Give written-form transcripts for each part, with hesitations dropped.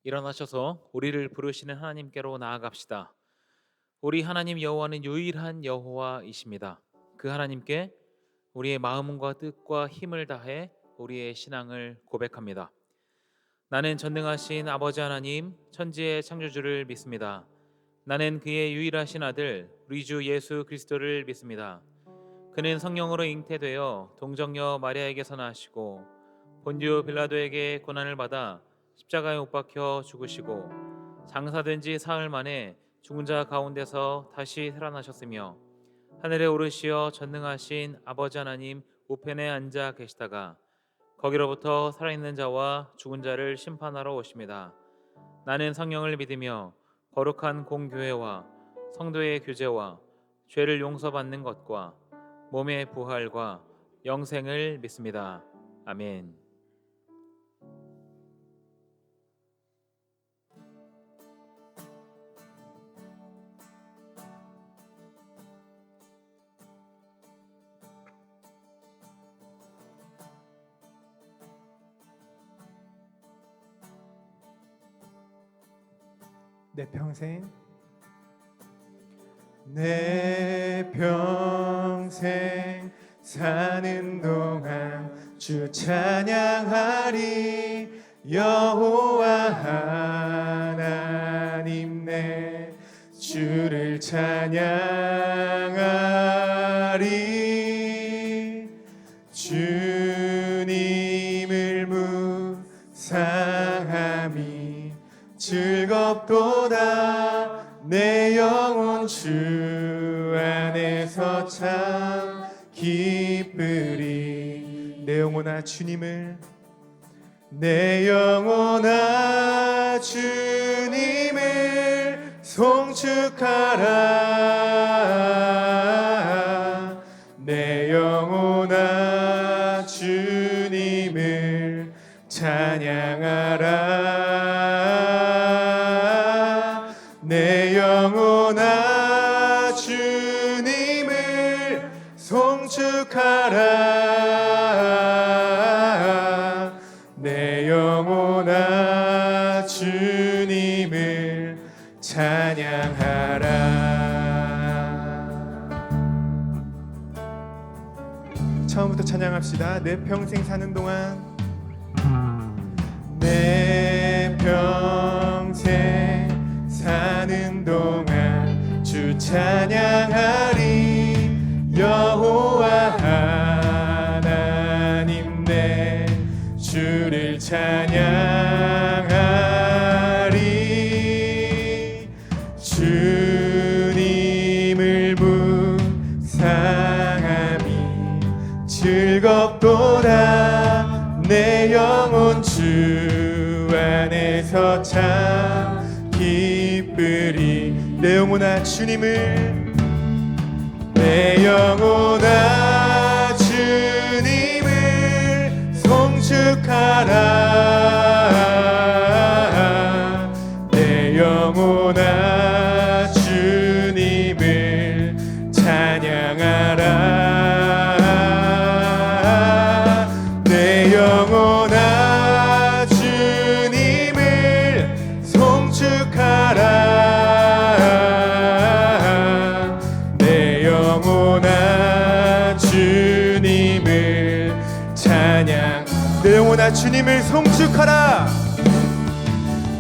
일어나셔서 우리를 부르시는 하나님께로 나아갑시다. 우리 하나님 여호와는 유일한 여호와이십니다. 그 하나님께 우리의 마음과 뜻과 힘을 다해 우리의 신앙을 고백합니다. 나는 전능하신 아버지 하나님, 천지의 창조주를 믿습니다. 나는 그의 유일하신 아들 우리 주 예수 그리스도를 믿습니다. 그는 성령으로 잉태되어 동정녀 마리아에게서 나시고 본디오 빌라도에게 고난을 받아 십자가에 못 박혀 죽으시고 장사된 지 사흘 만에 죽은 자 가운데서 다시 살아나셨으며 하늘에 오르시어 전능하신 아버지 하나님 우편에 앉아 계시다가 거기로부터 살아있는 자와 죽은 자를 심판하러 오십니다. 나는 성령을 믿으며 거룩한 공교회와 성도의 교제와 죄를 용서받는 것과 몸의 부활과 영생을 믿습니다. 아멘. 내 평생 사는 동안 주 찬양하리. 여호와 하나님 내 주를 찬양하리. 주님을 묵상함이 즐겁도다. 내 영혼 주 안에서 참 기쁘리. 내 영혼아 주님을, 내 영혼아 주님을 송축하라. 내 영혼아 주님을 찬양하라. 내 영혼아 주님을 송축하라. 내 영혼아 주님을 찬양하라. 처음부터 찬양합시다. 내 평생 사는 동안, 내 평생 사는 동안 주 찬양하리. 여호와 하나님 내 주를 찬양하리. 주님을 묵상함이 즐겁도다. 내 영혼 주 안에서 참 기쁘리. 내 영혼아 주님을, 내 영혼아 주님을 송축하라. 내 영혼아 주님을 찬양하라. 내 영혼아 주님을 송축하라. 내 영혼아 주님을 찬양. 내 영혼아 주님을 송축하라.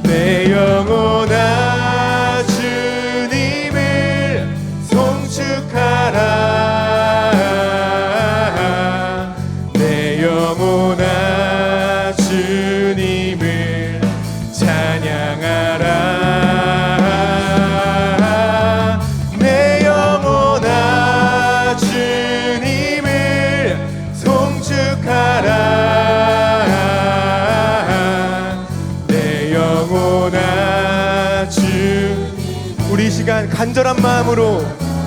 내 영혼아 주님을 송축하라. 내 영혼아 주님을 찬양하라. 내 영혼아 주님을 송축하라. 내 영혼아 주. 우리 이 시간 간절한 마음으로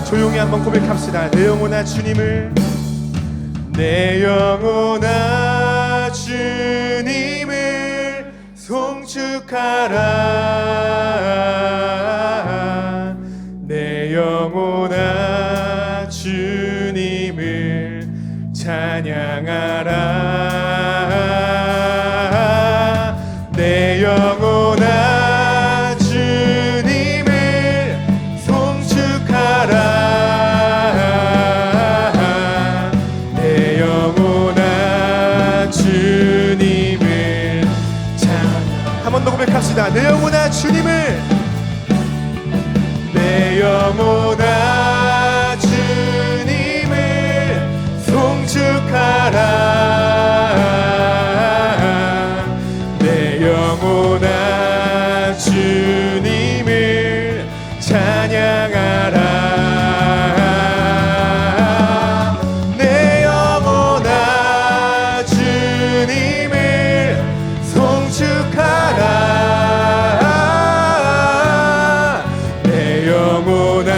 조용히 한번 고백합시다. 내 영혼아 주님을, 내 영혼아 주님을 송축하라. 내 영혼아 주님을 찬양하라. 내 영혼아 번 더 고백합시다. 내 영혼아 주님을, 내 영혼아 주님을 송축하라. 내 영혼아 주님을 찬양하라. 내 영혼아 주님을 송축하라. 내 영혼아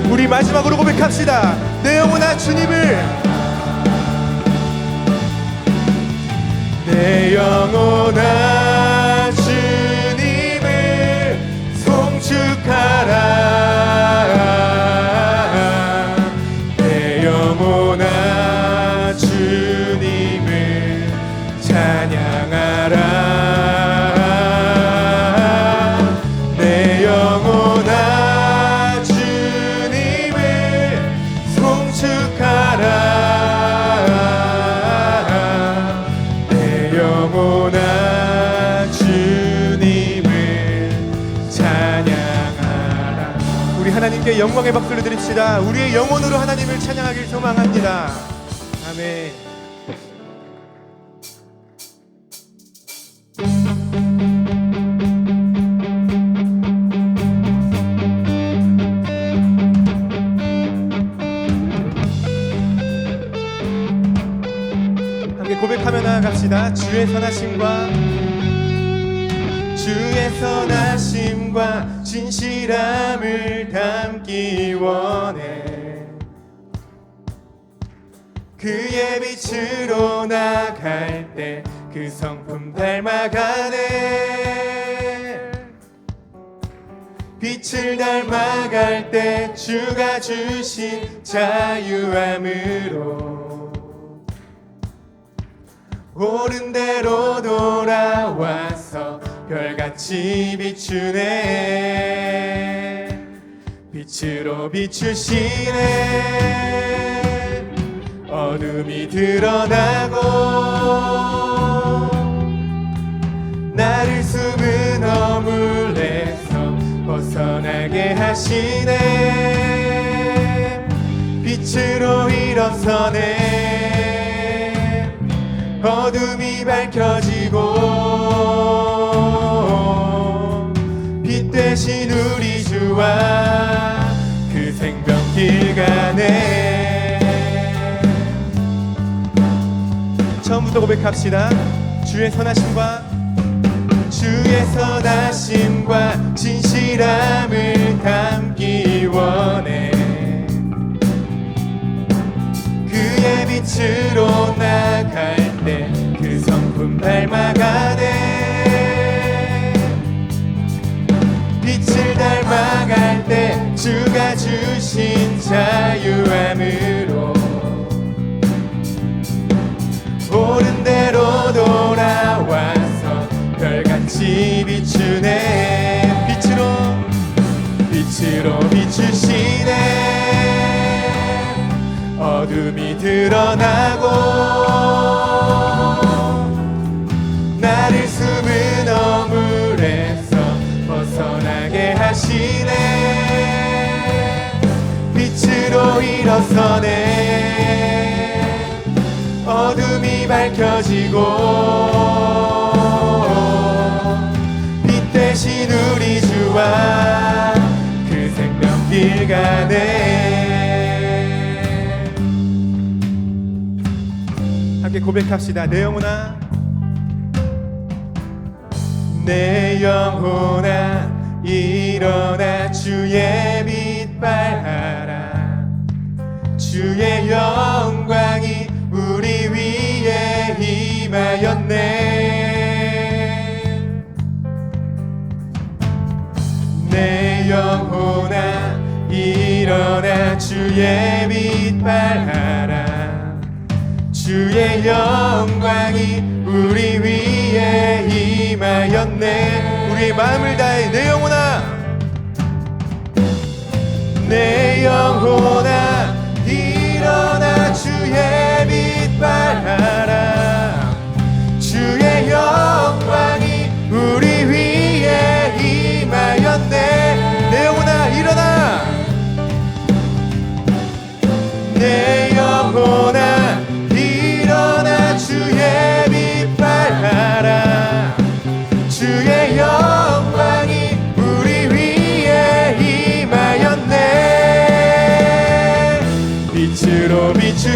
우리 마지막으로 고백합시다. 내 영혼아 주님을, 내 영혼아 주님을 송축하라. 내 영혼아 주님을 찬양하라. 내 영혼아 주님을 송축하라. 영혼아 주님을 찬양하라. 우리 하나님께 영광의 박수를 드립시다. 우리의 영혼으로 하나님을 찬양하길 소망합니다. 아멘. 고백하며 나아갑시다. 주의 선하심과 진실함을 담기 원해. 그의 빛으로 나갈 때 그 성품 닮아가네. 빛을 닮아갈 때 주가 주신 자유함으로 옳은 대로 돌아와서 별같이 비추네. 빛으로 비추시네. 어둠이 드러나고 나를 숨은 어물에서 벗어나게 하시네. 빛으로 일어서네. 어둠이 밝혀지고 빛 대신 우리 주와 그 생명길 가네. 처음부터 고백합시다. 주의 선하심과 진실함을 담기 원해. 그의 빛으로 나갈 때 그 성품 닮아가네. 빛을 닮아갈 때 주가 주신 자유함으로 옳은 대로 돌아와서 별같이 비추네. 빛으로 비추시네. 어둠이 드러나고 나를 숨은 어물에서 벗어나게 하시네. 빛으로 일어서네. 어둠이 밝혀지고 빛 대신 우리 주와 그 생명길 가네. 함께 고백합시다. 내 영혼아, 내 영혼아 일어나 주의 빛 발하라. 주의 영광이 우리 위에 임하였네. 내 영혼아 일어나 주의 빛 발하라. 주의 영광이 우리 위에 임하였네. 우리의 마음을 다해 내 영혼아, 내 영혼아 일어나 주의 빛 발하라. 주의 영광이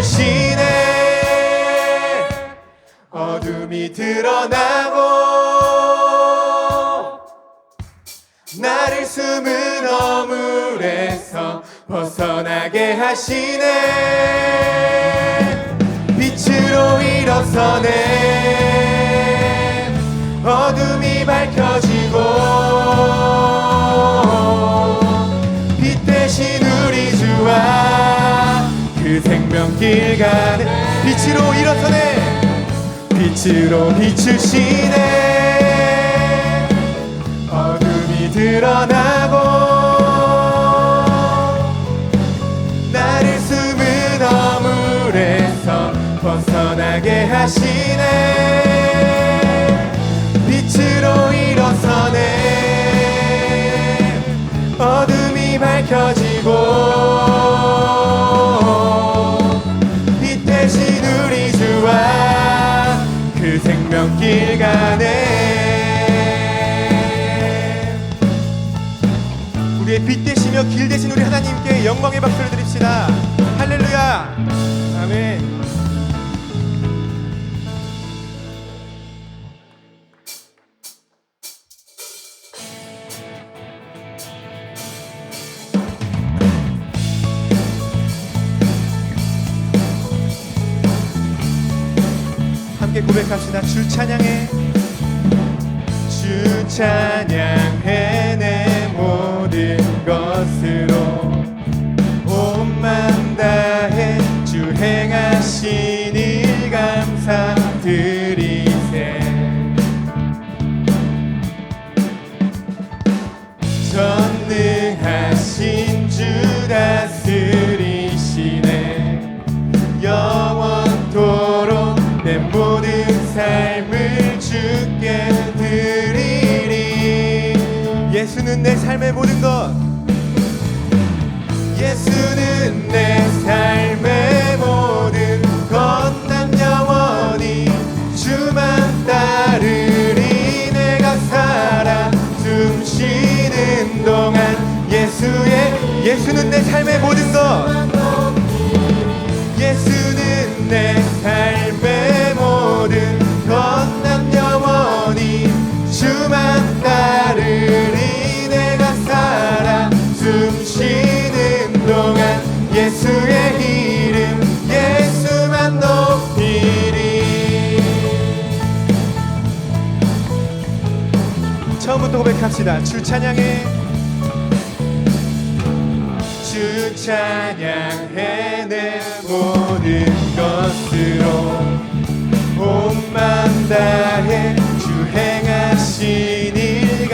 비추시네. 어둠이 드러나고 나를 숨은 어물에서 벗어나게 하시네. 빛으로 일어서네. 어둠이 밝혀지고 빛 대신 우리 주와 그 생명길 가네. 빛으로 일어서네. 빛으로 비추시네. 어둠이 드러나고 나를 숨은 어물에서 벗어나게 하시네. 빛으로 일어서네. 어둠이 밝혀지고 빛 대신 우리 주와 그 생명길 가네. 우리의 빛 되시며 길 되신 우리 하나님께 영광의 박수를 드립시다. 할렐루야. 아멘. 함께 고백합시다. 주 찬양해. 주 찬양해. 내 모든 것으로 온 맘 다해 주 행하신 일 감사드리세. 전능하신 주 다스리시네. 영원토록 내 모든 삶을 주께 드리리. 예수는 내 삶의 모든 것. 예수는 내 삶의 모든 것. 난 영원히 주만 따르리. 내가 살아 숨 쉬는 동안 예수는 내 삶의 모든 것. 예수는 내 삶의 모든 것. 난 영원히 주만 따르리. 내가 살아 숨 쉬는 동안 예수의 이름 예수만 높이리. 처음부터 고백합시다. 주 찬양해. 주 찬양해. 내 모든 것으로 온 맘 다해 주 행하신 일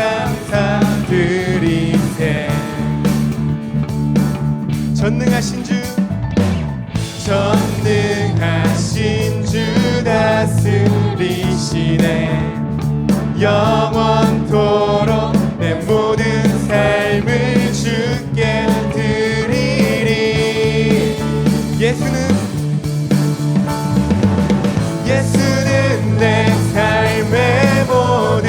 감사드리세. 전능하신 주 다스리시네. 영원토록 내 모든 삶을 주께 드리리. 예수는 내 삶의 모든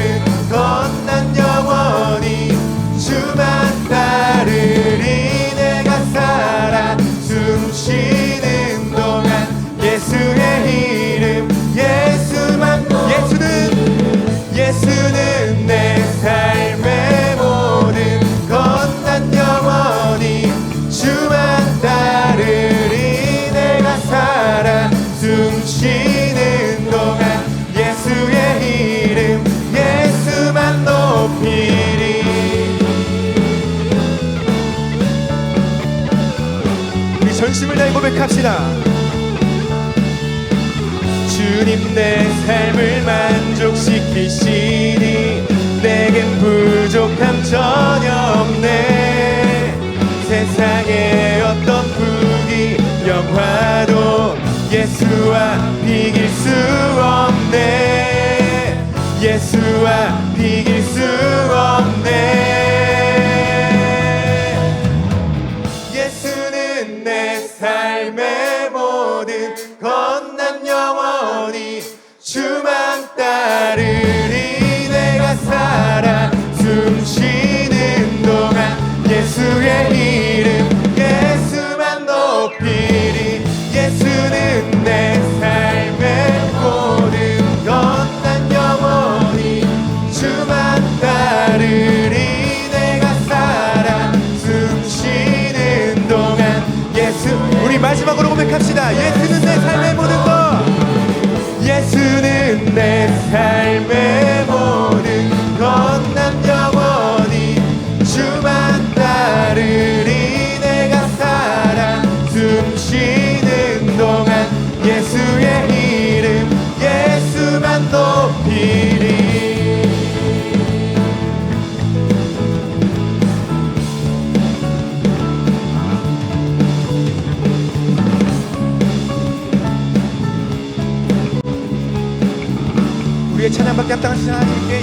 것. 난 영원히 주만 따르리. 내가 살아 숨 쉬는 동안 예수의 이름 예수는 내 삶의 모든 것. 난 영원히 주만 따르리. 내가 살아 숨 쉬는 동안 예수의 이름 예수만 높이리. 우리 전심을 다해 고백합시다. 주님 내 삶을 만족시키시니 내겐 부족함 전혀 없네. 세상의 어떤 부귀 영화도 예수와 비길 수 없네. 예수와 비길 수 없네. 예수는 내 삶의 모든 것. 난 영원히 주만 따르리. 내가 살아 숨 쉬는 동안 예수의 이름 예수만 높이리. 예수는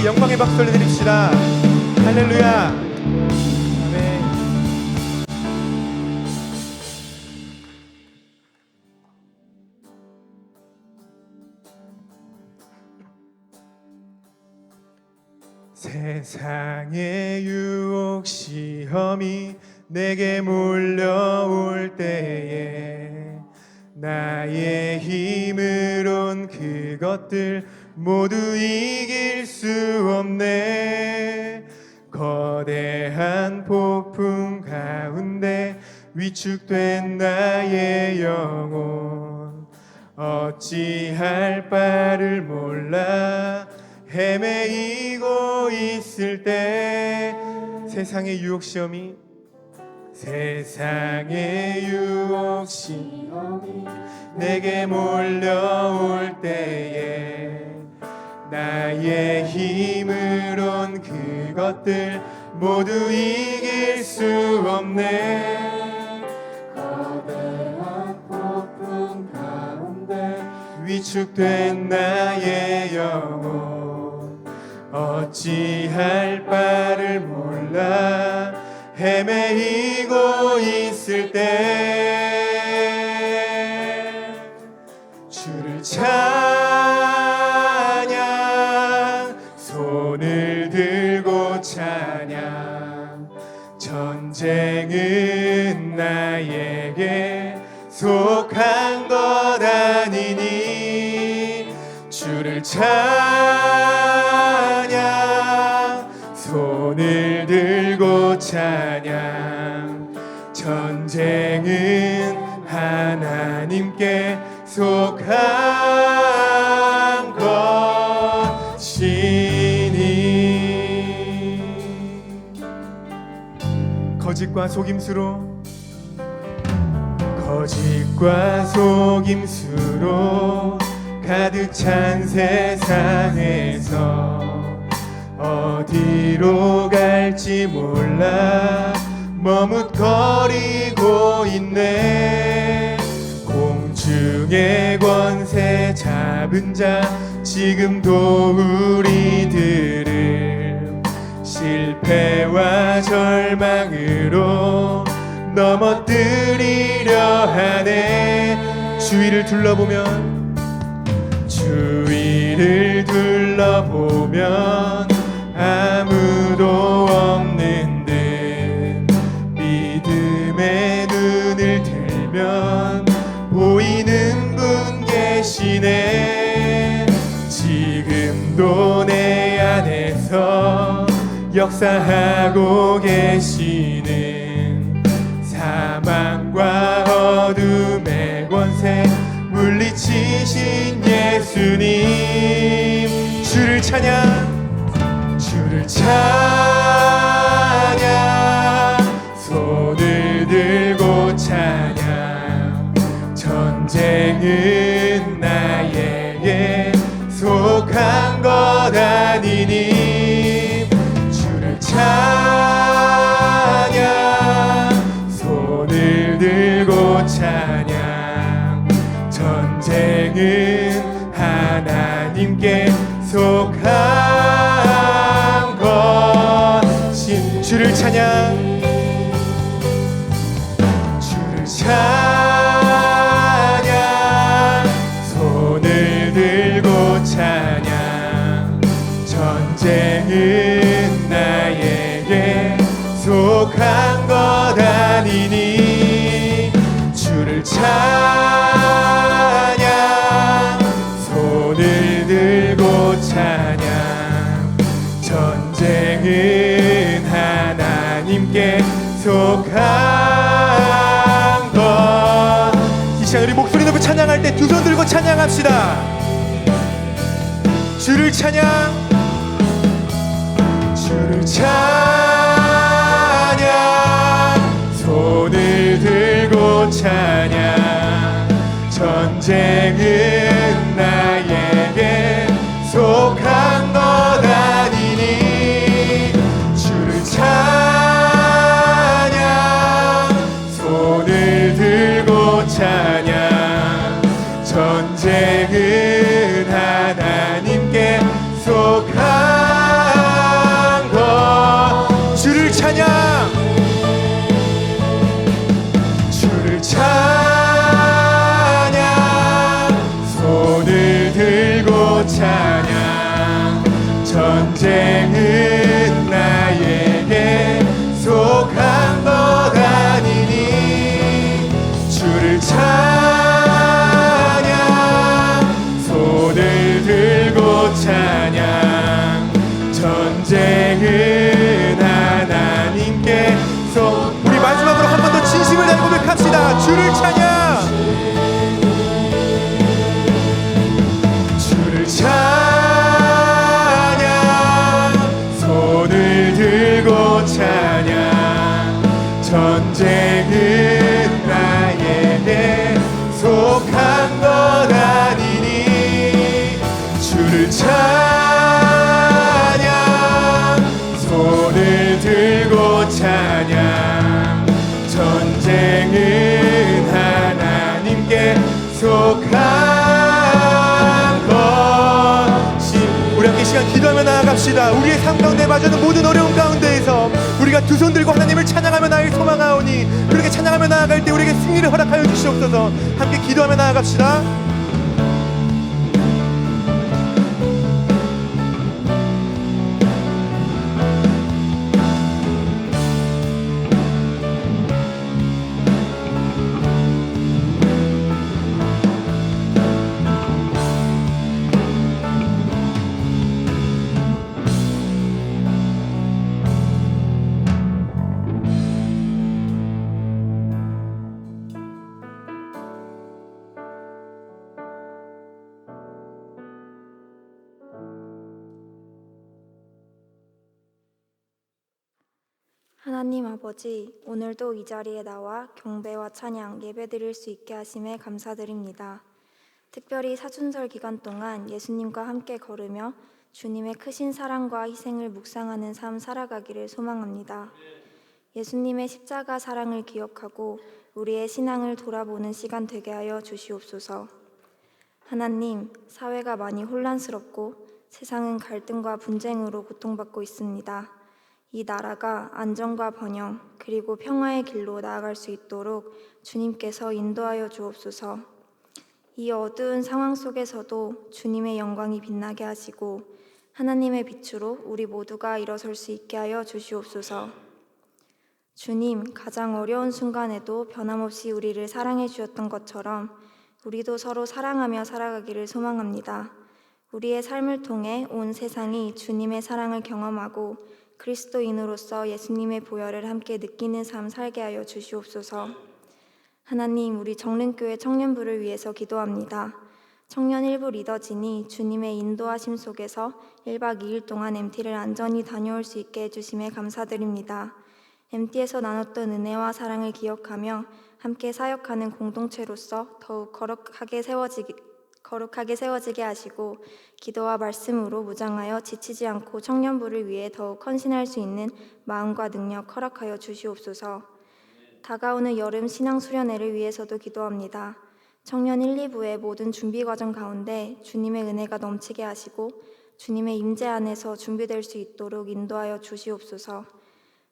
영광의 박수 올려드립시다. 할렐루야. 아멘. 세상의 유혹 시험이 내게 몰려올 때에 나의 힘으론 그것들 모두 이길 수 없네. 거대한 폭풍 가운데 위축된 나의 영혼 어찌할 바를 몰라 헤매이고 있을 때 세상의 유혹 시험이 내게 몰려올 때에 나의 힘으론 그것들 모두 이길 수 없네. 거대한 폭풍 가운데 위축된 나의 영혼 어찌할 바를 몰라 헤매이고 있을 때 주를 찬양 손을 들고 찬양 전쟁은 나에게 속한 것 아니니 주를 찬양 손을 들고 찬양 전쟁은 하나님께 속한 것이니 거짓과 속임수로 가득 찬 세상에서 어디로 갈지 몰라 머뭇거리고 있네. 공중의 권세 잡은 자 지금도 우리들을 실패와 절망으로 넘어뜨리려 하네. 주위를 둘러보면 아무도 없는 듯 믿음의 눈을 들면 보이는 분 계시네. 지금도 내 안에서 역사하고 계시는 사망과 어둠의 권세 물리치신 예수님 주를 찬양 손을 들고 찬양 전쟁은 나에게 속한 것 아니니 주를 찬양 손을 들고 찬양 전쟁은 하나님께 속한 것인 주를 찬양 손을 들고 찬양 전쟁은 나에게 속한 것 아니니 주를 찬양 손을 들고 찬양 전쟁은 하나님께 속한 것. 이 시간 우리 목소리 높이 찬양할 때 두 손 들고 찬양합시다. 주를 찬양 손을 들고 찬양 전쟁은 나에게 속한 것 아니니 주를 찬양 손을 들고 찬양 전쟁은 하나님께 속한 전쟁은 하나님께 우리 마지막으로 한 번 더 진심을 다해 고백합시다. 주를 찬양, 주를 찬양, 손을 들고 찬양. 전쟁은 나에게 속한 것 아니니 주를 찬양, 손을 들고 찬양. 전쟁은 하나님께 속한 것이. 우리 함께 시간 기도하며 나아갑시다. 우리의 삶 가운데 맞아는 모든 어려움 가운데에서 우리가 두 손 들고 하나님을 찬양하며 나를 소망하오니 그렇게 찬양하며 나아갈 때 우리에게 승리를 허락하여 주시옵소서. 함께 기도하며 나아갑시다. 하나님 아버지, 오늘도 이 자리에 나와 경배와 찬양, 예배드릴 수 있게 하심에 감사드립니다. 특별히 사순절 기간 동안 예수님과 함께 걸으며 주님의 크신 사랑과 희생을 묵상하는 삶 살아가기를 소망합니다. 예수님의 십자가 사랑을 기억하고 우리의 신앙을 돌아보는 시간 되게 하여 주시옵소서. 하나님, 사회가 많이 혼란스럽고 세상은 갈등과 분쟁으로 고통받고 있습니다. 이 나라가 안정과 번영 그리고 평화의 길로 나아갈 수 있도록 주님께서 인도하여 주옵소서. 이 어두운 상황 속에서도 주님의 영광이 빛나게 하시고 하나님의 빛으로 우리 모두가 일어설 수 있게 하여 주시옵소서. 주님, 가장 어려운 순간에도 변함없이 우리를 사랑해 주셨던 것처럼 우리도 서로 사랑하며 살아가기를 소망합니다. 우리의 삶을 통해 온 세상이 주님의 사랑을 경험하고 그리스도인으로서 예수님의 보혈을 함께 느끼는 삶 살게 하여 주시옵소서. 하나님, 우리 정릉교회 청년부를 위해서 기도합니다. 청년 일부 리더진이 주님의 인도하심 속에서 1박 2일 동안 MT를 안전히 다녀올 수 있게 해주심에 감사드립니다. MT에서 나눴던 은혜와 사랑을 기억하며 함께 사역하는 공동체로서 더욱 거룩하게 세워지게 하시고 기도와 말씀으로 무장하여 지치지 않고 청년부를 위해 더욱 헌신할 수 있는 마음과 능력 허락하여 주시옵소서. 다가오는 여름 신앙수련회를 위해서도 기도합니다. 청년 1, 2부의 모든 준비 과정 가운데 주님의 은혜가 넘치게 하시고 주님의 임재 안에서 준비될 수 있도록 인도하여 주시옵소서.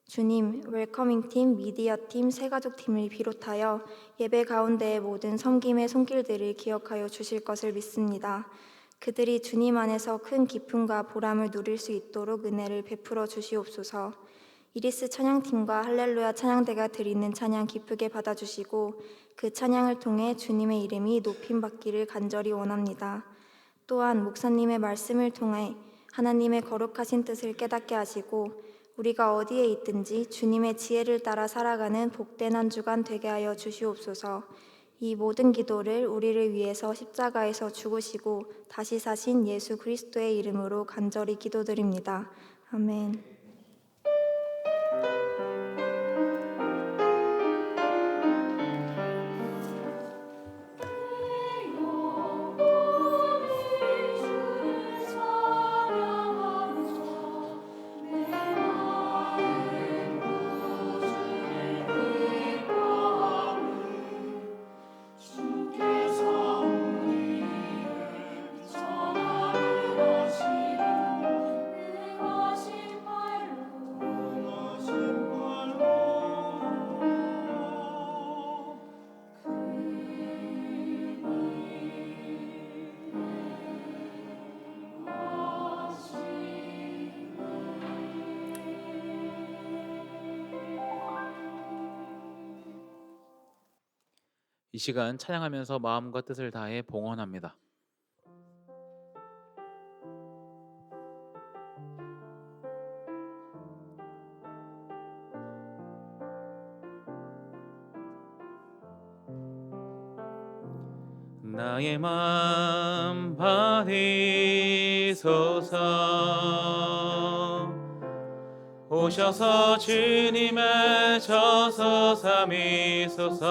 주님, 웰커밍팀, 미디어팀, 새가족팀을 비롯하여 예배 가운데의 모든 섬김의 손길들을 기억하여 주실 것을 믿습니다. 그들이 주님 안에서 큰 기쁨과 보람을 누릴 수 있도록 은혜를 베풀어 주시옵소서. 이리스 찬양팀과 할렐루야 찬양대가 드리는 찬양 기쁘게 받아주시고 그 찬양을 통해 주님의 이름이 높임받기를 간절히 원합니다. 또한 목사님의 말씀을 통해 하나님의 거룩하신 뜻을 깨닫게 하시고 우리가 어디에 있든지 주님의 지혜를 따라 살아가는 복된 한 주간 되게 하여 주시옵소서. 이 모든 기도를 우리를 위해서 십자가에서 죽으시고 다시 사신 예수 그리스도의 이름으로 간절히 기도드립니다. 아멘. 이 시간 찬양하면서 마음과 뜻을 다해 봉헌합니다. 나의 맘 받으소서. 오셔서 주님의 저서 삼으소서.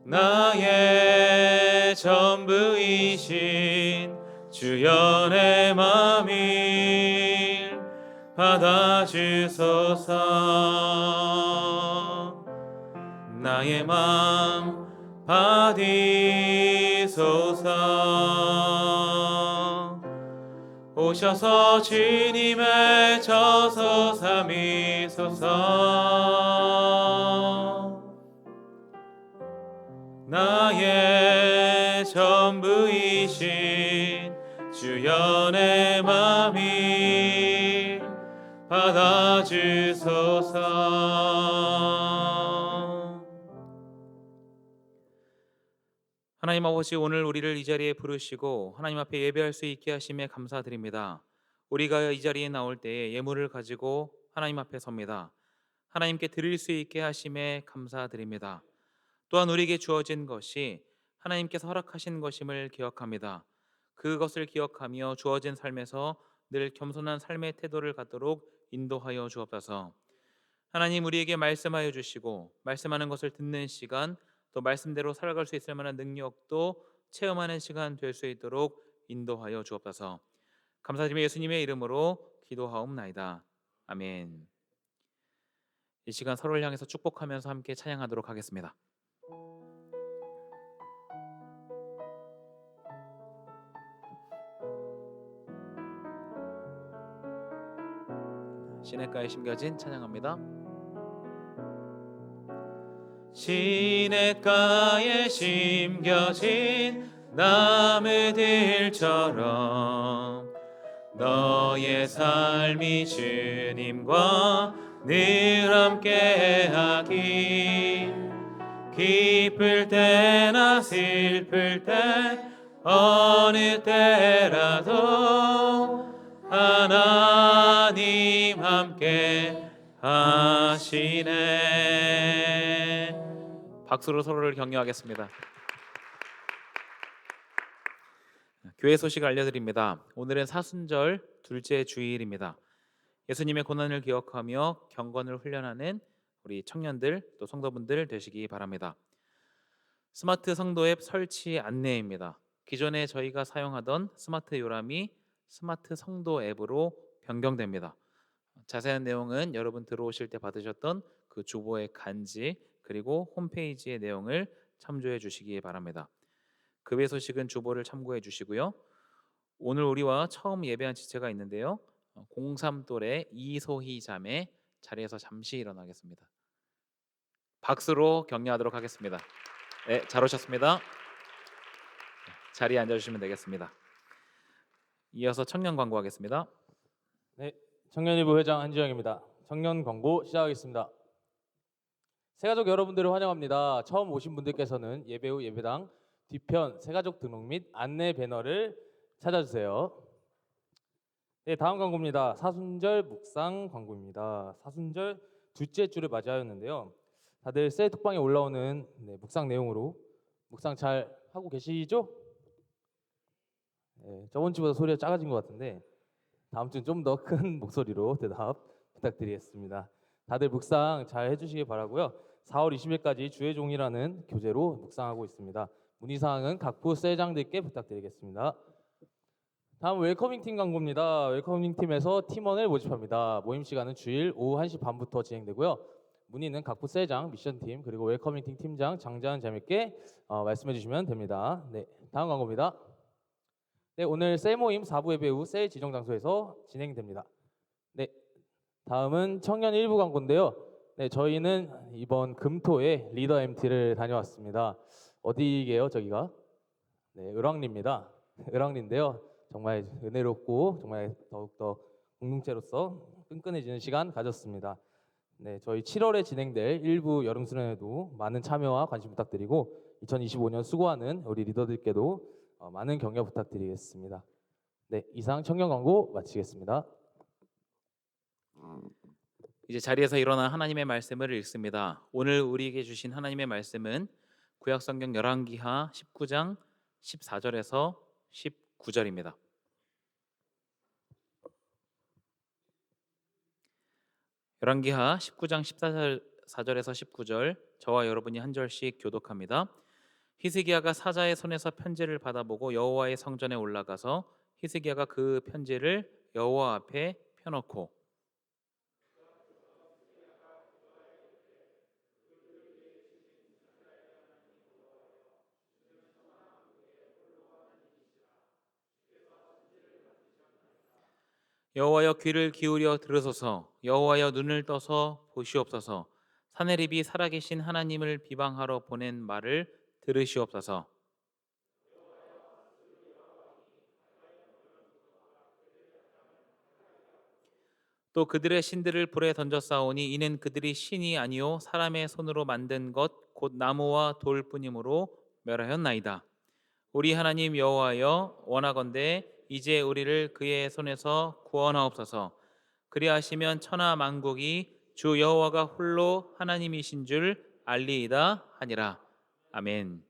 나의 전부이신 주여 내 맘을 받아주소서. 나의 맘 받으소서. 오셔서 주님의 저서 삼으소서. 나의 전부이신 주여 내 맘을 받아주소서. 하나님 아버지, 오늘 우리를 이 자리에 부르시고 하나님 앞에 예배할 수 있게 하심에 감사드립니다. 우리가 이 자리에 나올 때에 예물을 가지고 하나님 앞에 섭니다. 하나님께 드릴 수 있게 하심에 감사드립니다. 또한 우리에게 주어진 것이 하나님께서 허락하신 것임을 기억합니다. 그것을 기억하며 주어진 삶에서 늘 겸손한 삶의 태도를 갖도록 인도하여 주옵소서. 하나님, 우리에게 말씀하여 주시고 말씀하는 것을 듣는 시간, 또 말씀대로 살아갈 수 있을 만한 능력도 체험하는 시간 될 수 있도록 인도하여 주옵소서. 감사드리며 예수님의 이름으로 기도하옵나이다. 아멘. 이 시간 서로를 향해서 축복하면서 함께 찬양하도록 하겠습니다. 시냇가에 심겨진 찬양합니다. 시냇가에 심겨진 나무들처럼 너의 삶이 주님과 늘 함께하기. 기쁠 때나 슬플 때 어느 때라도 하나님 함께 하시네. 박수로 서로를 격려하겠습니다. 교회 소식을 알려드립니다. 오늘은 사순절 둘째 주일입니다. 예수님의 고난을 기억하며 경건을 훈련하는 우리 청년들 또 성도분들 되시기 바랍니다. 스마트 성도 앱 설치 안내입니다. 기존에 저희가 사용하던 스마트 요람이 스마트 성도 앱으로 변경됩니다. 자세한 내용은 여러분 들어오실 때 받으셨던 그 주보의 간지 그리고 홈페이지의 내용을 참조해 주시기 바랍니다. 급의 소식은 주보를 참고해 주시고요. 오늘 우리와 처음 예배한 지체가 있는데요. 03돌의 이소희 자매 자리에서 잠시 일어나겠습니다. 박수로 격려하도록 하겠습니다. 네, 잘 오셨습니다. 자리에 앉아주시면 되겠습니다. 이어서 청년 광고하겠습니다. 네, 청년일보 회장 한지영입니다. 청년 광고 시작하겠습니다. 새가족 여러분들을 환영합니다. 처음 오신 분들께서는 예배 후 예배당 뒤편 새가족 등록 및 안내 배너를 찾아주세요. 네, 다음 광고입니다. 사순절 묵상 광고입니다. 사순절 둘째 주를 맞이하였는데요. 다들 새 톡방에 올라오는 묵상 내용으로 묵상 잘 하고 계시죠? 네, 저번 주보다 소리가 작아진 것 같은데 다음 주는 좀 더 큰 목소리로 대답 부탁드리겠습니다. 다들 묵상 잘 해주시기 바라고요. 4월 20일까지 주의 종이라는 교재로 묵상하고 있습니다. 문의사항은 각 부 셀장들께 부탁드리겠습니다. 다음 웰커밍 팀 광고입니다. 웰커밍 팀에서 팀원을 모집합니다. 모임 시간은 주일 오후 1시 반부터 진행되고요. 문의는 각 부 셀장, 미션팀, 그리고 웰커밍 팀 팀장 장자은 자매께 말씀해 주시면 됩니다. 네, 다음 광고입니다. 네, 오늘 셀 모임 4부 예배 후 셀 지정 장소에서 진행됩니다. 네, 다음은 청년 1부 광고인데요. 네, 저희는 이번 금토에 리더 MT를 다녀왔습니다. 어디게요, 저기가? 네, 을왕리입니다. 을왕리인데요. 정말 은혜롭고 정말 더욱더 공동체로서 끈끈해지는 시간 가졌습니다. 네, 저희 7월에 진행될 1부 여름 수련회도 많은 참여와 관심 부탁드리고 2025년 수고하는 우리 리더들께도 많은 격려 부탁드리겠습니다. 네, 이상 청년 광고 마치겠습니다. 이제 자리에서 일어나 하나님의 말씀을 읽습니다. 오늘 우리에게 주신 하나님의 말씀은 구약성경 열왕기하 19장 14절에서 19절입니다. 열왕기하 19장 14절에서 19절, 저와 여러분이 한 절씩 교독합니다. 히스기야가 사자의 손에서 편지를 받아보고 여호와의 성전에 올라가서 히스기야가 그 편지를 여호와 앞에 펴놓고 여호와여 귀를 기울여 들으소서. 여호와여 눈을 떠서 보시옵소서. 사내립이 살아계신 하나님을 비방하러 보낸 말을 들으시옵소서. 또 그들의 신들을 불에 던졌사오니 이는 그들이 신이 아니요 사람의 손으로 만든 것 곧 나무와 돌뿐이므로 멸하였나이다. 우리 하나님 여호와여, 원하건대 이제 우리를 그의 손에서 구원하옵소서. 그리하시면 천하 만국이 주 여호와가 홀로 하나님이신 줄 알리이다 하니라. 아멘.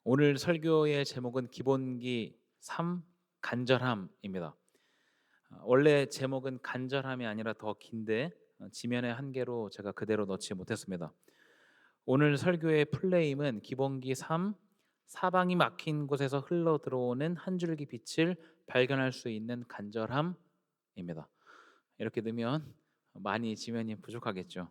오늘 설교의 제목은 기본기 3 간절함입니다. 원래 제목은 간절함이 아니라 더 긴데 지면의 한계로 제가 그대로 넣지 못했습니다. 오늘 설교의 플레임은 기본기 3 사방이 막힌 곳에서 흘러 들어오는 한 줄기 빛을 발견할 수 있는 간절함입니다. 이렇게 넣으면 많이 지면이 부족하겠죠.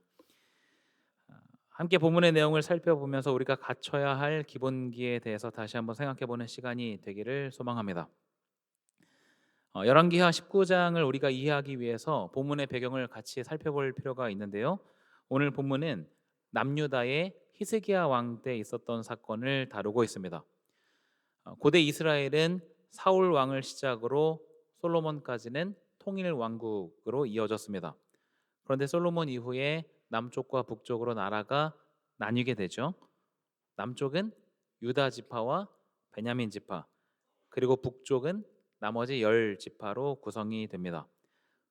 함께 본문의 내용을 살펴보면서 우리가 갖춰야 할 기본기에 대해서 다시 한번 생각해보는 시간이 되기를 소망합니다. 열왕기하 19장을 우리가 이해하기 위해서 본문의 배경을 같이 살펴볼 필요가 있는데요. 오늘 본문은 남유다의 히스기야 왕 때 있었던 사건을 다루고 있습니다. 고대 이스라엘은 사울 왕을 시작으로 솔로몬까지는 통일 왕국으로 이어졌습니다. 그런데 솔로몬 이후에 남쪽과 북쪽으로 나라가 나뉘게 되죠. 남쪽은 유다 지파와 베냐민 지파, 그리고 북쪽은 나머지 10지파로 구성이 됩니다.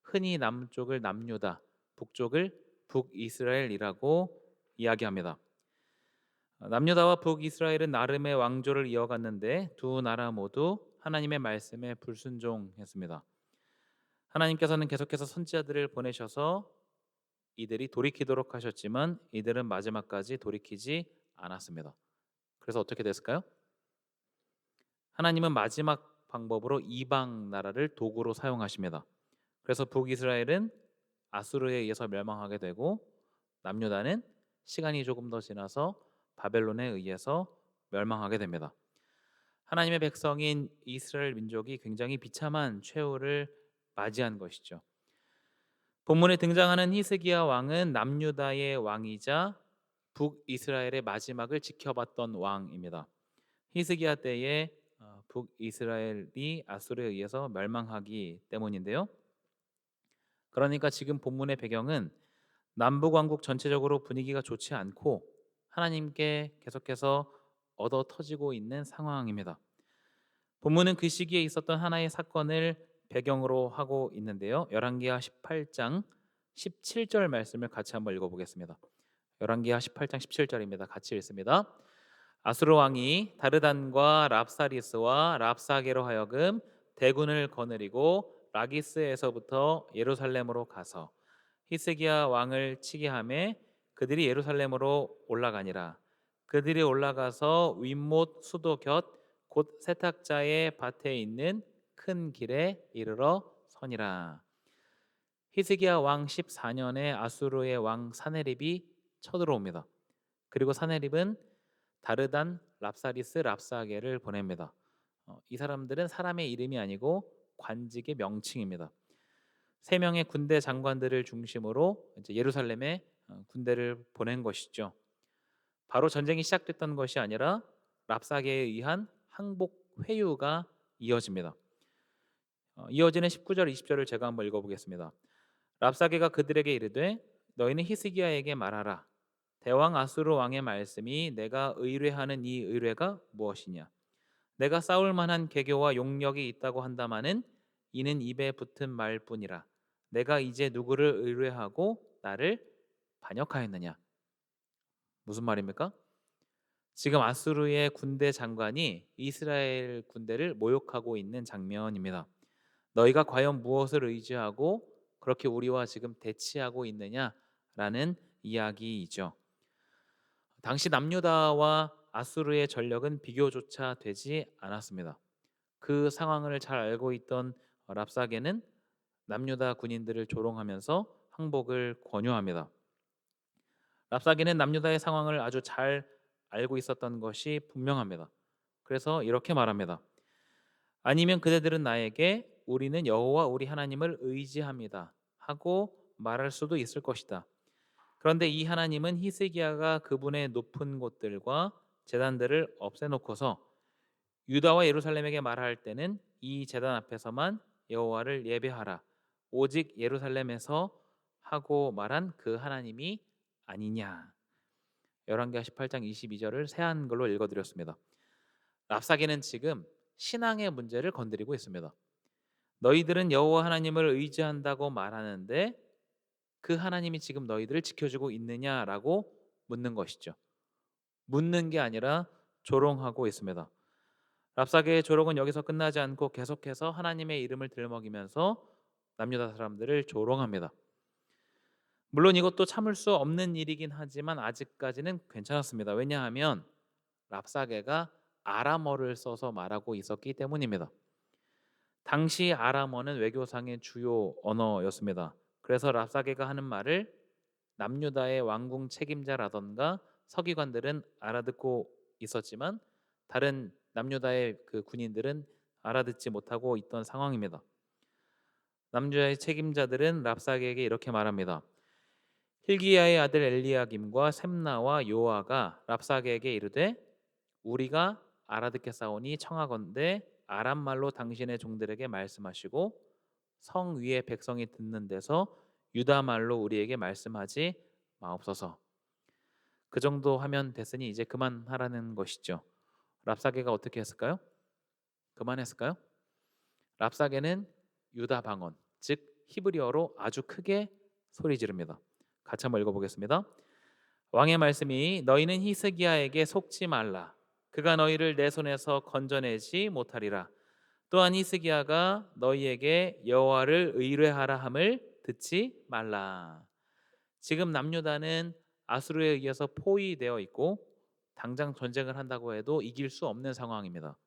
흔히 남쪽을 남유다, 북쪽을 북이스라엘이라고 이야기합니다. 남유다와 북이스라엘은 나름의 왕조를 이어갔는데 두 나라 모두 하나님의 말씀에 불순종했습니다. 하나님께서는 계속해서 선지자들을 보내셔서 이들이 돌이키도록 하셨지만 이들은 마지막까지 돌이키지 않았습니다. 그래서 어떻게 됐을까요? 하나님은 마지막 방법으로 이방 나라를 도구로 사용하십니다. 그래서 북이스라엘은 아수르에 의해서 멸망하게 되고 남유다는 시간이 조금 더 지나서 바벨론에 의해서 멸망하게 됩니다. 하나님의 백성인 이스라엘 민족이 굉장히 비참한 최후를 맞이한 것이죠. 본문에 등장하는 히스기야 왕은 남유다의 왕이자 북이스라엘의 마지막을 지켜봤던 왕입니다. 히스기야 때에 북이스라엘이 아수르에 의해서 멸망하기 때문인데요. 그러니까 지금 본문의 배경은 남북왕국 전체적으로 분위기가 좋지 않고 하나님께 계속해서 얻어 터지고 있는 상황입니다. 본문은 그 시기에 있었던 하나의 사건을 배경으로 하고 있는데요. 열왕기하 18장 17절 말씀을 같이 한번 읽어보겠습니다. 열왕기하 18장 17절입니다. 같이 읽습니다. 아수르 왕이 다르단과 랍사리스와 랍사게로 하여금 대군을 거느리고 라기스에서부터 예루살렘으로 가서 히스기야 왕을 치게 하매 그들이 예루살렘으로 올라가니라. 그들이 올라가서 윗못 수도 곁 곧 세탁자의 밭에 있는 큰 길에 이르러 서니라. 히스기야 왕 14년에 아수르의 왕 사네립이 쳐들어옵니다. 그리고 사네립은 다르단, 랍사리스, 랍사게를 보냅니다. 이 사람들은 사람의 이름이 아니고 관직의 명칭입니다. 3명의 군대 장관들을 중심으로 이제 예루살렘에 군대를 보낸 것이죠. 바로 전쟁이 시작됐던 것이 아니라 랍사게에 의한 항복 회유가 이어집니다. 이어지는 19절 20절을 제가 한번 읽어보겠습니다. 랍사게가 그들에게 이르되 너희는 히스기야에게 말하라. 대왕 아수르 왕의 말씀이 내가 의뢰하는 이 의뢰가 무엇이냐? 내가 싸울 만한 계교와 용력이 있다고 한다마는 이는 입에 붙은 말뿐이라. 내가 이제 누구를 의뢰하고 나를 반역하였느냐? 무슨 말입니까? 지금 아수르의 군대 장관이 이스라엘 군대를 모욕하고 있는 장면입니다. 너희가 과연 무엇을 의지하고 그렇게 우리와 지금 대치하고 있느냐라는 이야기이죠. 당시 남유다와 아수르의 전력은 비교조차 되지 않았습니다. 그 상황을 잘 알고 있던 랍사게는 남유다 군인들을 조롱하면서 항복을 권유합니다. 랍사게는 남유다의 상황을 아주 잘 알고 있었던 것이 분명합니다. 그래서 이렇게 말합니다. 아니면 그대들은 나에게 우리는 여호와 우리 하나님을 의지합니다 하고 말할 수도 있을 것이다. 그런데 이 하나님은 히스기야가 그분의 높은 곳들과 제단들을 없애놓고서 유다와 예루살렘에게 말할 때는 이 제단 앞에서만 여호와를 예배하라. 오직 예루살렘에서 하고 말한 그 하나님이 아니냐. 열왕기하 18장 22절을 새한 걸로 읽어드렸습니다. 랍사게는 지금 신앙의 문제를 건드리고 있습니다. 너희들은 여호와 하나님을 의지한다고 말하는데 그 하나님이 지금 너희들을 지켜주고 있느냐라고 묻는 것이죠. 묻는 게 아니라 조롱하고 있습니다. 랍사게의 조롱은 여기서 끝나지 않고 계속해서 하나님의 이름을 들먹이면서 남유다 사람들을 조롱합니다. 물론 이것도 참을 수 없는 일이긴 하지만 아직까지는 괜찮았습니다. 왜냐하면 랍사게가 아람어를 써서 말하고 있었기 때문입니다. 당시 아람어는 외교상의 주요 언어였습니다. 그래서 랍사게가 하는 말을 남유다의 왕궁 책임자라던가 서기관들은 알아듣고 있었지만 다른 남유다의 그 군인들은 알아듣지 못하고 있던 상황입니다. 남유다의 책임자들은 랍사게에게 이렇게 말합니다. hil기야의 아들 엘리야김과 셈나와 요아가 랍사게에게 이르되 우리가 알아듣겠사오니 청하건대 아람 말로 당신의 종들에게 말씀하시고 성 위의 백성이 듣는 데서 유다 말로 우리에게 말씀하지 마옵소서. 그 정도 하면 됐으니 이제 그만하라는 것이죠. 랍사게가 어떻게 했을까요? 그만했을까요? 랍사게는 유다 방언, 즉 히브리어로 아주 크게 소리 지릅니다. 같이 한번 읽어보겠습니다. 왕의 말씀이 너희는 히스기야에게 속지 말라. 그가 너희를 내 손에서 건져내지 못하리라. 또한 히스기야가 너희에게 여호와를 의뢰하라 함을 듣지 말라. 지금 남유다는 아수르에 의해서 포위되어 있고 당장 전쟁을 한다고 해도 이길 수 없는 상황입니다.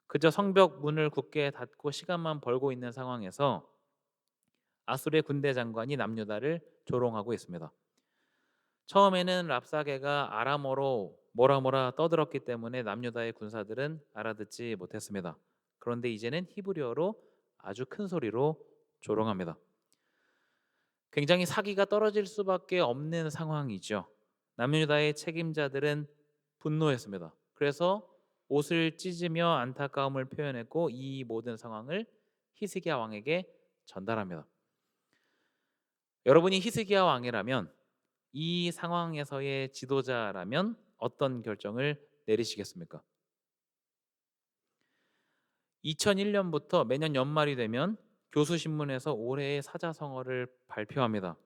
그저 성벽 문을 굳게 닫고 시간만 벌고 있는 상황에서 아수르의 군대 장관이 남유다를 조롱하고 있습니다. 처음에는 랍사게가 아람어로 뭐라 떠들었기 때문에 남유다의 군사들은 알아듣지 못했습니다. 그런데 이제는 히브리어로 아주 큰 소리로 조롱합니다. 굉장히 사기가 떨어질 수밖에 없는 상황이죠. 남유다의 책임자들은 분노했습니다. 그래서 옷을 찢으며 안타까움을 표현했고 이 모든 상황을 히스기야 왕에게 전달합니다. 여러분이 히스기야 왕이라면 이 상황에서의 지도자라면 어떤 결정을 내리시겠습니까? 2001년부터 매년 연말이 되면 교수신문에서 올해의 사자성어를 발표합니다.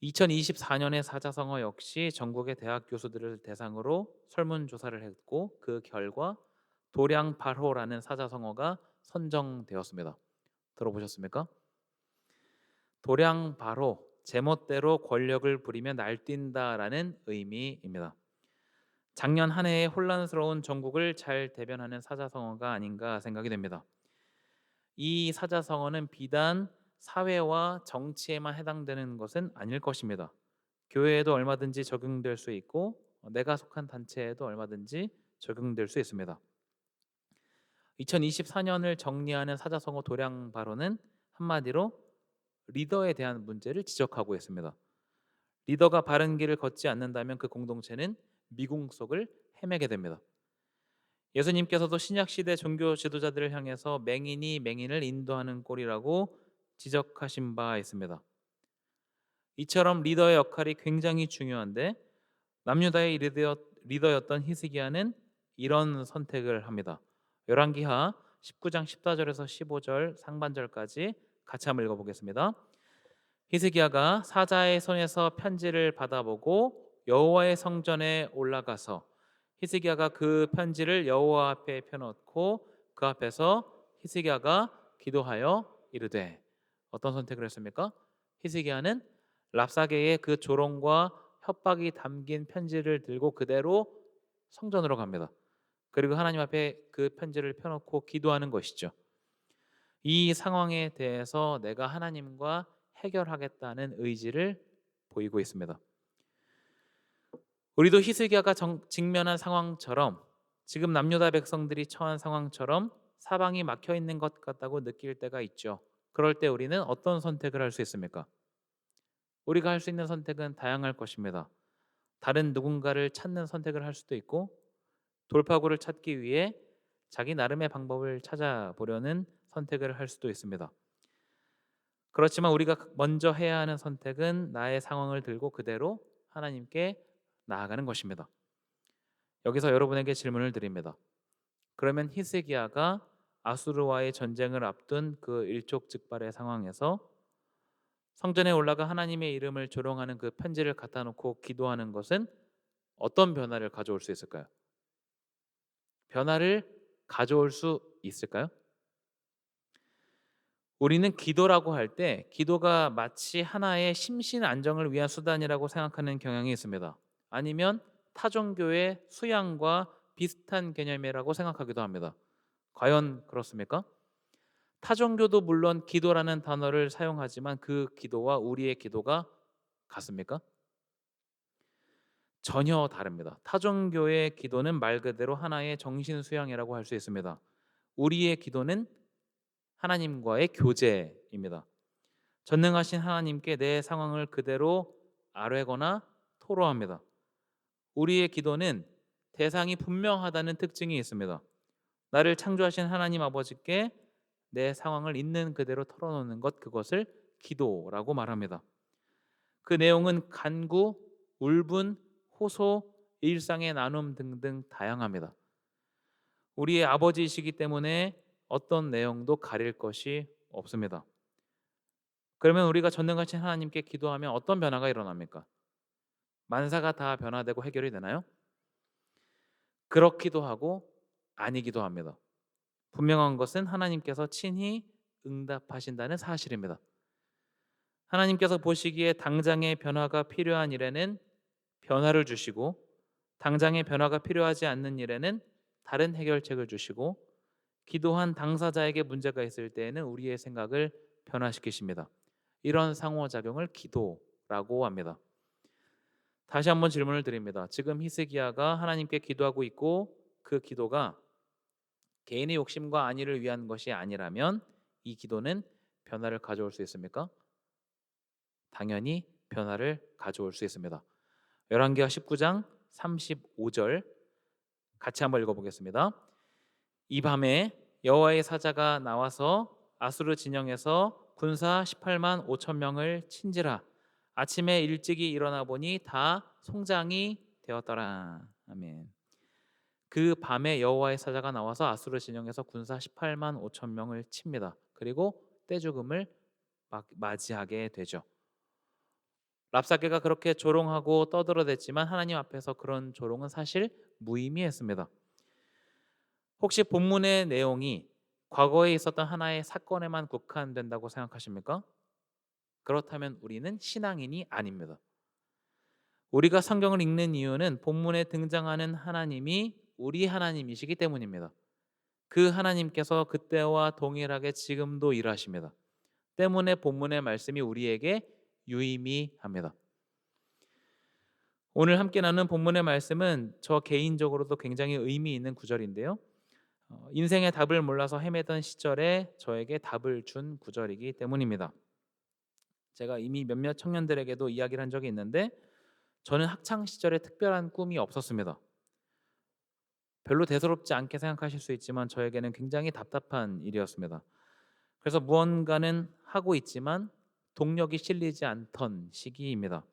2024년의 사자성어 역시 전국의 대학 교수들을 대상으로 설문조사를 했고 그 결과 도량발호라는 사자성어가 선정되었습니다. 들어보셨습니까? 도량발호, 제멋대로 권력을 부리며 날뛴다라는 의미입니다. 작년 한 해의 혼란스러운 전국을 잘 대변하는 사자성어가 아닌가 생각이 됩니다. 이 사자성어는 비단 사회와 정치에만 해당되는 것은 아닐 것입니다. 교회에도 얼마든지 적용될 수 있고 내가 속한 단체에도 얼마든지 적용될 수 있습니다. 2024년을 정리하는 사자성어 도량발호는 한마디로 리더에 대한 문제를 지적하고 있습니다. 리더가 바른 길을 걷지 않는다면 그 공동체는 미궁 속을 헤매게 됩니다. 예수님께서도 신약시대 종교 지도자들을 향해서 맹인이 맹인을 인도하는 꼴이라고 지적하신 바 있습니다. 이처럼 리더의 역할이 굉장히 중요한데 남유다의 리더였던 히스기야는 이런 선택을 합니다. 열왕기하 19장 14절에서 15절 상반절까지 같이 한번 읽어보겠습니다. 히스기야가 사자의 손에서 편지를 받아보고 여호와의 성전에 올라가서 히스기야가 그 편지를 여호와 앞에 펴놓고 그 앞에서 히스기야가 기도하여 이르되 어떤 선택을 했습니까? 히스기야는 랍사게의 그 조롱과 협박이 담긴 편지를 들고 그대로 성전으로 갑니다. 그리고 하나님 앞에 그 편지를 펴놓고 기도하는 것이죠. 이 상황에 대해서 내가 하나님과 해결하겠다는 의지를 보이고 있습니다. 우리도 히스기야가 직면한 상황처럼 지금 남유다 백성들이 처한 상황처럼 사방이 막혀 있는 것 같다고 느낄 때가 있죠. 그럴 때 우리는 어떤 선택을 할 수 있습니까? 우리가 할 수 있는 선택은 다양할 것입니다. 다른 누군가를 찾는 선택을 할 수도 있고 돌파구를 찾기 위해 자기 나름의 방법을 찾아보려는 선택을 할 수도 있습니다. 그렇지만 우리가 먼저 해야 하는 선택은 나의 상황을 들고 그대로 하나님께 나아가는 것입니다. 여기서 여러분에게 질문을 드립니다. 그러면 히스기야가 아수르와의 전쟁을 앞둔 그 일촉즉발의 상황에서 성전에 올라가 하나님의 이름을 조롱하는 그 편지를 갖다 놓고 기도하는 것은 어떤 변화를 가져올 수 있을까요? 변화를 가져올 수 있을까요? 우리는 기도라고 할 때 기도가 마치 하나의 심신 안정을 위한 수단이라고 생각하는 경향이 있습니다. 아니면 타종교의 수양과 비슷한 개념이라고 생각하기도 합니다. 과연 그렇습니까? 타종교도 물론 기도라는 단어를 사용하지만 그 기도와 우리의 기도가 같습니까? 전혀 다릅니다. 타종교의 기도는 말 그대로 하나의 정신 수양이라고 할 수 있습니다. 우리의 기도는 하나님과의 교제입니다. 전능하신 하나님께 내 상황을 그대로 아뢰거나 토로합니다. 우리의 기도는 대상이 분명하다는 특징이 있습니다. 나를 창조하신 하나님 아버지께 내 상황을 있는 그대로 털어놓는 것, 그것을 기도라고 말합니다. 그 내용은 간구, 울분, 호소, 일상의 나눔 등등 다양합니다. 우리의 아버지이시기 때문에 어떤 내용도 가릴 것이 없습니다. 그러면 우리가 전능하신 하나님께 기도하면 어떤 변화가 일어납니까? 만사가 다 변화되고 해결이 되나요? 그렇기도 하고 아니기도 합니다. 분명한 것은 하나님께서 친히 응답하신다는 사실입니다. 하나님께서 보시기에 당장의 변화가 필요한 일에는 변화를 주시고, 당장의 변화가 필요하지 않는 일에는 다른 해결책을 주시고, 기도한 당사자에게 문제가 있을 때에는 우리의 생각을 변화시키십니다. 이런 상호작용을 기도라고 합니다. 다시 한번 질문을 드립니다. 지금 히스기야가 하나님께 기도하고 있고 그 기도가 개인의 욕심과 안위를 위한 것이 아니라면 이 기도는 변화를 가져올 수 있습니까? 당연히 변화를 가져올 수 있습니다. 열왕기하 19장 35절 같이 한번 읽어보겠습니다. 이 밤에 여호와의 사자가 나와서 아수르 진영에서 군사 18만 5천 명을 친지라. 아침에 일찍이 일어나 보니 다 송장이 되었더라. 아멘. 그 밤에 여호와의 사자가 나와서 아수르 진영에서 군사 18만 5천 명을 칩니다. 그리고 떼죽음을 맞이하게 되죠. 랍사게가 그렇게 조롱하고 떠들어댔지만 하나님 앞에서 그런 조롱은 사실 무의미했습니다. 혹시 본문의 내용이 과거에 있었던 하나의 사건에만 국한된다고 생각하십니까? 그렇다면 우리는 신앙인이 아닙니다. 우리가 성경을 읽는 이유는 본문에 등장하는 하나님이 우리 하나님이시기 때문입니다. 그 하나님께서 그때와 동일하게 지금도 일하십니다. 때문에 본문의 말씀이 우리에게 유의미합니다. 오늘 함께 나눈 본문의 말씀은 저 개인적으로도 굉장히 의미 있는 구절인데요. 인생의 답을 몰라서 헤매던 시절에 저에게 답을 준 구절이기 때문입니다. 제가 이미 몇몇 청년들에게도 이야기를 한 적이 있는데 저는 학창 시절에 특별한 꿈이 없었습니다. 별로 대수롭지 않게 생각하실 수 있지만 저에게는 굉장히 답답한 일이었습니다. 그래서 무언가는 하고 있지만 동력이 실리지 않던 시기입니다.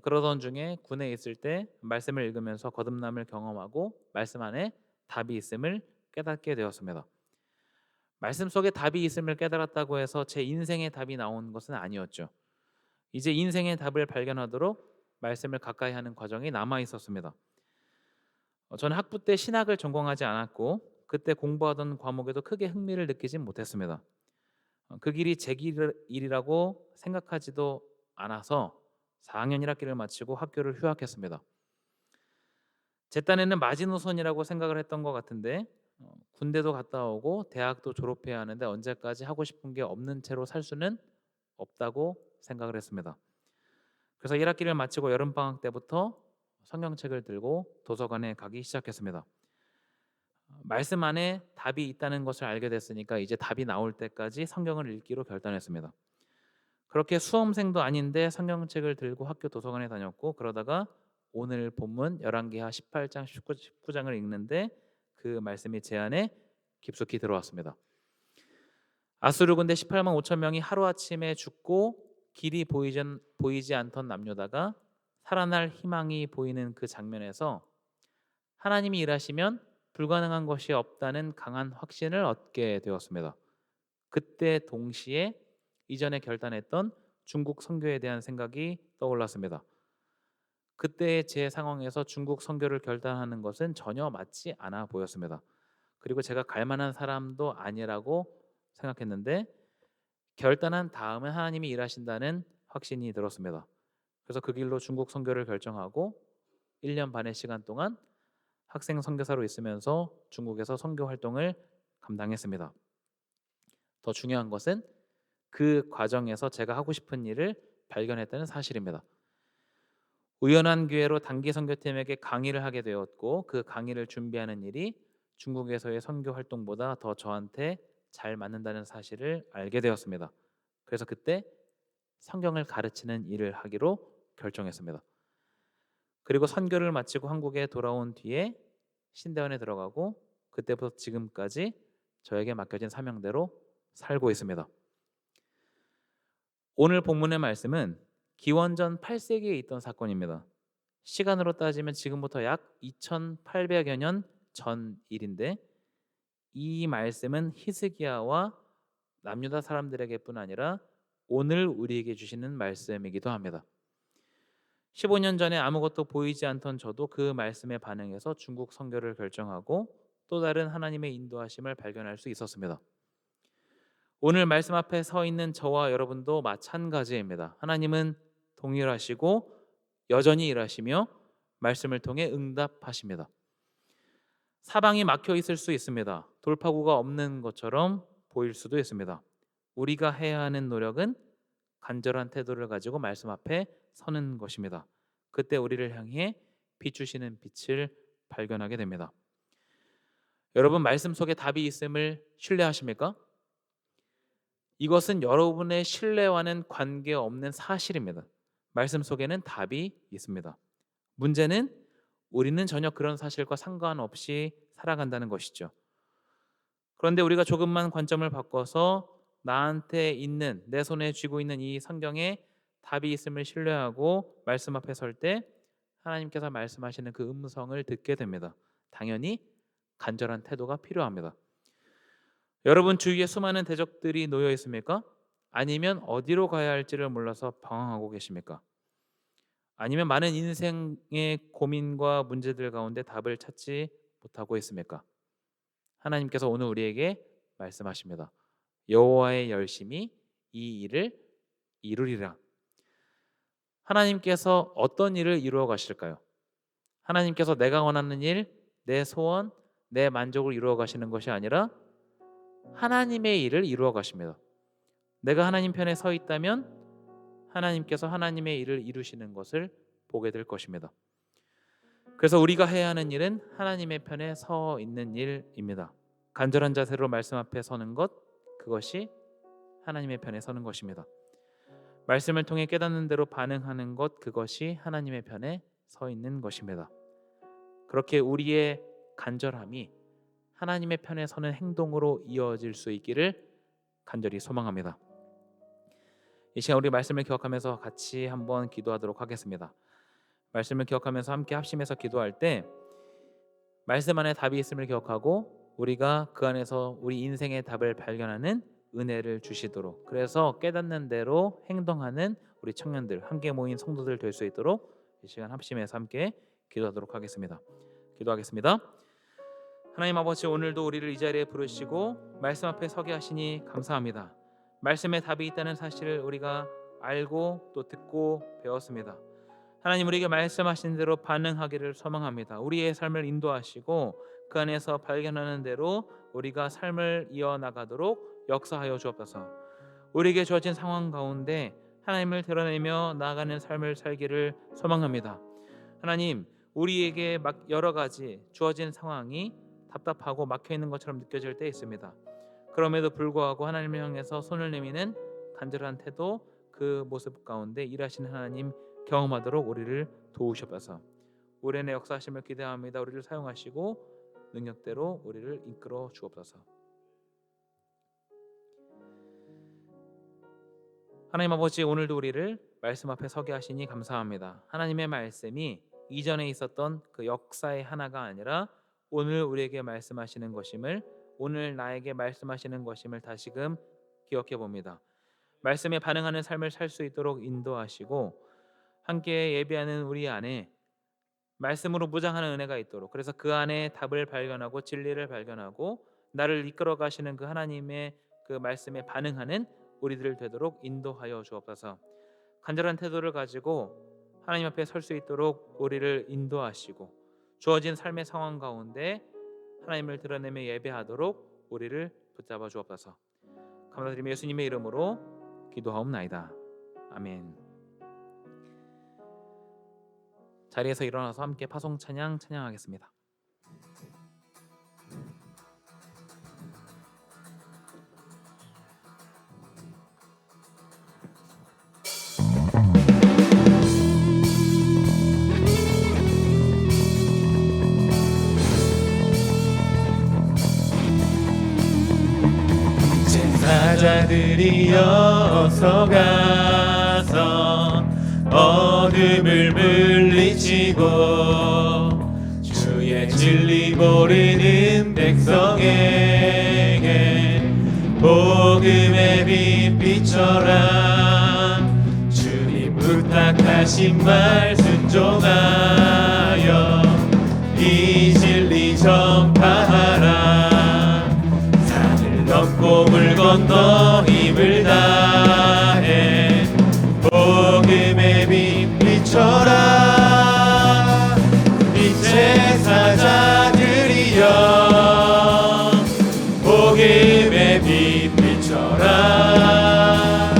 그러던 중에 군에 있을 때 말씀을 읽으면서 거듭남을 경험하고 말씀 안에 답이 있음을 깨닫게 되었습니다. 말씀 속에 답이 있음을 깨달았다고 해서 제 인생의 답이 나온 것은 아니었죠. 이제 인생의 답을 발견하도록 말씀을 가까이 하는 과정이 남아 있었습니다. 저는 학부 때 신학을 전공하지 않았고 그때 공부하던 과목에도 크게 흥미를 느끼진 못했습니다. 그 길이 제 길이라고 생각하지도 않아서 4학년 1학기를 마치고 학교를 휴학했습니다. 제 딴에는 마지노선이라고 생각을 했던 것 같은데 군대도 갔다 오고 대학도 졸업해야 하는데 언제까지 하고 싶은 게 없는 채로 살 수는 없다고 생각을 했습니다. 그래서 1학기를 마치고 여름방학 때부터 성경책을 들고 도서관에 가기 시작했습니다. 말씀 안에 답이 있다는 것을 알게 됐으니까 이제 답이 나올 때까지 성경을 읽기로 결단했습니다. 그렇게 수험생도 아닌데 성경책을 들고 학교 도서관에 다녔고 그러다가 오늘 본문 열왕기하 18장 19장을 읽는데 그 말씀이 제 안에 깊숙이 들어왔습니다. 아수르 군대 18만 5천 명이 하루아침에 죽고 길이 보이지 않던 남녀다가 살아날 희망이 보이는 그 장면에서 하나님이 일하시면 불가능한 것이 없다는 강한 확신을 얻게 되었습니다. 그때 동시에 이전에 결단했던 중국 선교에 대한 생각이 떠올랐습니다. 그때 제 상황에서 중국 선교를 결단하는 것은 전혀 맞지 않아 보였습니다. 그리고 제가 갈 만한 사람도 아니라고 생각했는데 결단한 다음은 하나님이 일하신다는 확신이 들었습니다. 그래서 그 길로 중국 선교를 결정하고 1년 반의 시간 동안 학생 선교사로 있으면서 중국에서 선교 활동을 감당했습니다. 더 중요한 것은 그 과정에서 제가 하고 싶은 일을 발견했다는 사실입니다. 우연한 기회로 단기 선교팀에게 강의를 하게 되었고 그 강의를 준비하는 일이 중국에서의 선교 활동보다 더 저한테 잘 맞는다는 사실을 알게 되었습니다. 그래서 그때 성경을 가르치는 일을 하기로 결정했습니다. 그리고 선교를 마치고 한국에 돌아온 뒤에 신대원에 들어가고 그때부터 지금까지 저에게 맡겨진 사명대로 살고 있습니다. 오늘 본문의 말씀은 기원전 8세기에 있던 사건입니다. 시간으로 따지면 지금부터 약 2800여 년 전 일인데 이 말씀은 히스기야와 남유다 사람들에게뿐 아니라 오늘 우리에게 주시는 말씀이기도 합니다. 15년 전에 아무것도 보이지 않던 저도 그 말씀에 반응해서 중국 선교를 결정하고 또 다른 하나님의 인도하심을 발견할 수 있었습니다. 오늘 말씀 앞에 서 있는 저와 여러분도 마찬가지입니다. 하나님은 동일하시고 여전히 일하시며 말씀을 통해 응답하십니다. 사방이 막혀 있을 수 있습니다. 돌파구가 없는 것처럼 보일 수도 있습니다. 우리가 해야 하는 노력은 간절한 태도를 가지고 말씀 앞에 서는 것입니다. 그때 우리를 향해 비추시는 빛을 발견하게 됩니다. 여러분, 말씀 속에 답이 있음을 신뢰하십니까? 이것은 여러분의 신뢰와는 관계없는 사실입니다. 말씀 속에는 답이 있습니다. 문제는 우리는 전혀 그런 사실과 상관없이 살아간다는 것이죠. 그런데 우리가 조금만 관점을 바꿔서 나한테 있는, 내 손에 쥐고 있는 이 성경에 답이 있음을 신뢰하고 말씀 앞에 설 때 하나님께서 말씀하시는 그 음성을 듣게 됩니다. 당연히 간절한 태도가 필요합니다. 여러분 주위에 수많은 대적들이 놓여 있습니까? 아니면 어디로 가야 할지를 몰라서 방황하고 계십니까? 아니면 많은 인생의 고민과 문제들 가운데 답을 찾지 못하고 있습니까? 하나님께서 오늘 우리에게 말씀하십니다. 여호와의 열심히 이 일을 이루리라. 하나님께서 어떤 일을 이루어 가실까요? 하나님께서 내가 원하는 일, 내 소원, 내 만족을 이루어 가시는 것이 아니라 하나님의 일을 이루어 가십니다. 내가 하나님 편에 서 있다면 하나님께서 하나님의 일을 이루시는 것을 보게 될 것입니다. 그래서 우리가 해야 하는 일은 하나님의 편에 서 있는 일입니다. 간절한 자세로 말씀 앞에 서는 것, 그것이 하나님의 편에 서는 것입니다. 말씀을 통해 깨닫는 대로 반응하는 것, 그것이 하나님의 편에 서 있는 것입니다. 그렇게 우리의 간절함이 하나님의 편에 서는 행동으로 이어질 수 있기를 간절히 소망합니다. 이 시간 우리 말씀을 기억하면서 같이 한번 기도하도록 하겠습니다. 말씀을 기억하면서 함께 합심해서 기도할 때 말씀 안에 답이 있음을 기억하고 우리가 그 안에서 우리 인생의 답을 발견하는 은혜를 주시도록, 그래서 깨닫는 대로 행동하는 우리 청년들, 함께 모인 성도들 될 수 있도록 이 시간 합심해서 함께 기도하도록 하겠습니다. 기도하겠습니다. 하나님 아버지, 오늘도 우리를 이 자리에 부르시고 말씀 앞에 서게 하시니 감사합니다. 말씀에 답이 있다는 사실을 우리가 알고 또 듣고 배웠습니다. 하나님, 우리에게 말씀하신 대로 반응하기를 소망합니다. 우리의 삶을 인도하시고 그 안에서 발견하는 대로 우리가 삶을 이어나가도록 역사하여 주옵소서. 우리에게 주어진 상황 가운데 하나님을 드러내며 나아가는 삶을 살기를 소망합니다. 하나님, 우리에게 여러 가지 주어진 상황이 답답하고 막혀있는 것처럼 느껴질 때 있습니다. 그럼에도 불구하고 하나님을 향해서 손을 내미는 간절한 태도, 그 모습 가운데 일하시는 하나님 경험하도록 우리를 도우시옵소서. 우리 안에 역사하심을 기대합니다. 우리를 사용하시고 능력대로 우리를 이끌어 주옵소서. 하나님 아버지, 오늘도 우리를 말씀 앞에 서게 하시니 감사합니다. 하나님의 말씀이 이전에 있었던 그 역사의 하나가 아니라 오늘 우리에게 말씀하시는 것임을, 오늘 나에게 말씀하시는 것임을 다시금 기억해 봅니다. 말씀에 반응하는 삶을 살 수 있도록 인도하시고 함께 예배하는 우리 안에 말씀으로 무장하는 은혜가 있도록, 그래서 그 안에 답을 발견하고 진리를 발견하고 나를 이끌어 가시는 그 하나님의 그 말씀에 반응하는 우리들 되도록 인도하여 주옵소서. 간절한 태도를 가지고 하나님 앞에 설 수 있도록 우리를 인도하시고 주어진 삶의 상황 가운데 하나님을 드러내며 예배하도록 우리를 붙잡아 주옵소서. 감사드리며 예수님의 이름으로 기도하옵나이다. 아멘. 자리에서 일어나서 함께 파송 찬양 찬양하겠습니다. 제사자들이 어서 가서 어둠을 물리치고 주의 진리 모르는 백성에게 복음의 빛 비춰라. 주님 부탁하신 말 순종하여 이 진리 전파하라. 산을 넘고 물 건너 힘을 다해 복음의 빛 비춰라. 빛의 사자들이여 복음의 빛 비춰라.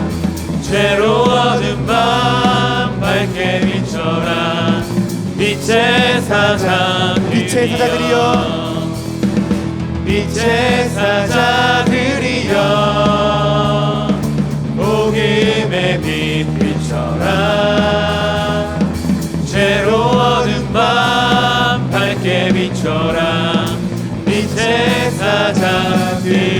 죄로워진 밤 밝게 비춰라. 빛의 사자들이여 빛의 사자들이여 복음의 빛 비춰라. 죄로워진 밤 밝게 비춰라. 빛의 사자들이여.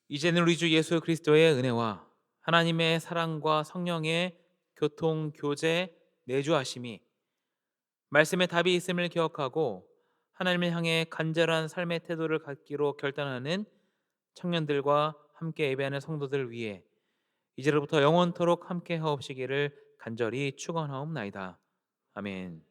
이제는 우리 주 예수 그리스도의 은혜와 하나님의 사랑과 성령의 교통, 교제, 내주하심이 말씀의 답이 있음을 기억하고 하나님을 향해 간절한 삶의 태도를 갖기로 결단하는 청년들과 함께 예배하는 성도들 위해 이제로부터 영원토록 함께 하옵시기를 간절히 축원하옵나이다. 아멘.